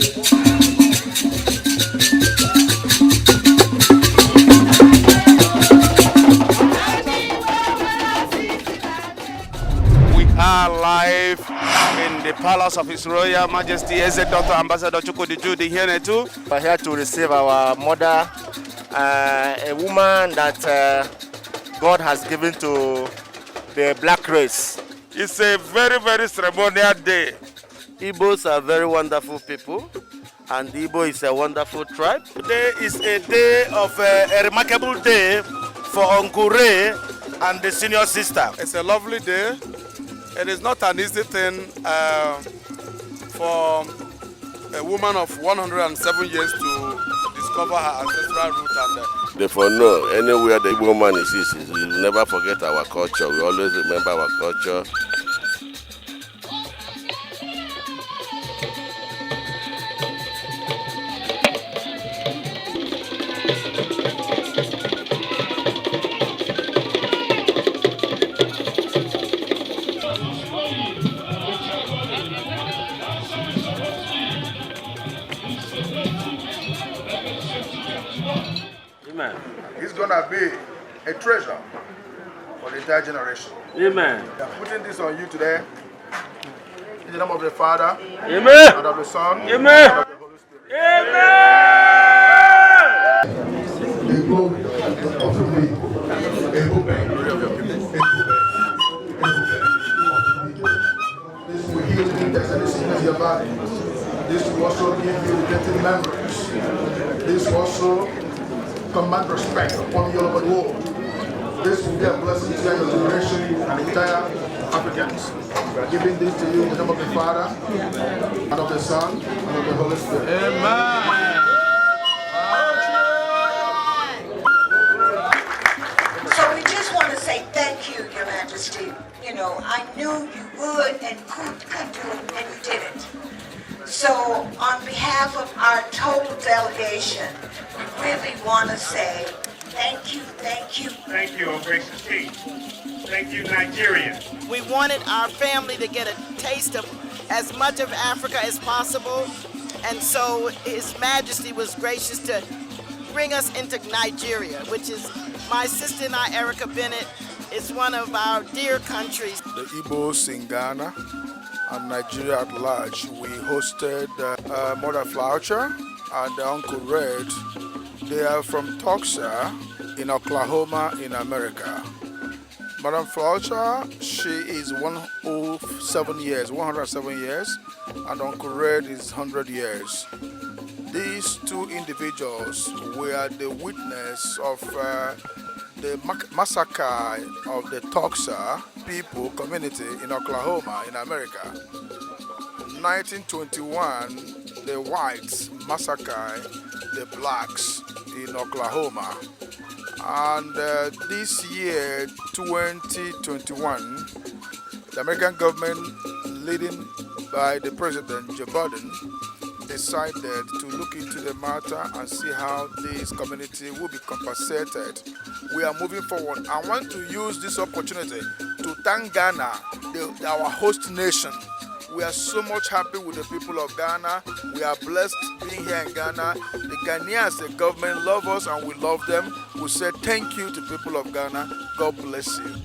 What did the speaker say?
Are live in the Palace of His Royal Majesty Dr. Ambassador Chukwudi here too. We're here to receive our mother, a woman that God has given to the black race. It's a very, very ceremonial day. Igbos are very wonderful people, and Igbo is a wonderful tribe. Today is a day of a remarkable day for Uncle Ray and the senior sister. It's a lovely day. It is not an easy thing for a woman of 107 years to discover her ancestral root. And therefore, no, anywhere the Igbo man is, we will never forget our culture. We always remember our culture. Amen. He's going to be a treasure for the entire generation. Amen. We are putting this on you today in the name of the Father, Amen. and of the Son, Amen. and of the Holy Spirit. This will heal the index and the sickness of your body. This will also give you getting memories. This will also command respect upon you all over the world. This will be a blessing to your generation and the entire Africans. We are giving this to you in the name of the Father, and of the Son, and of the Holy Spirit. Amen. So we just want to say thank you, Your Majesty. You know, I knew you would and could do it, and you did it. So on behalf of our total delegation, we really want to say thank you, thank you. Thank you, O gracious King. Thank you, Nigeria. We wanted our family to get a taste of as much of Africa as possible, and so His Majesty was gracious to bring us into Nigeria, which is my sister and I, Erica Bennett. It's one of our dear countries. The Igbos in Ghana and Nigeria at large, we hosted Mother Floucher and Uncle Red. They are from Tulsa in Oklahoma in America. Madam Floucher, she is 107 years, and Uncle Red is 100 years. These two individuals were the witness of the massacre of the Tulsa people community in Oklahoma in America. 1921, the whites massacred the blacks in Oklahoma. And this year, 2021, the American government, leading by the President Joe Biden, decided to look into the matter and see how this community will be compensated. We are moving forward. I want to use this opportunity to thank Ghana, our host nation. We are so much happy with the people of Ghana. We are blessed being here in Ghana. The Ghanaians, the government, love us and we love them. We say thank you to people of Ghana. God bless you.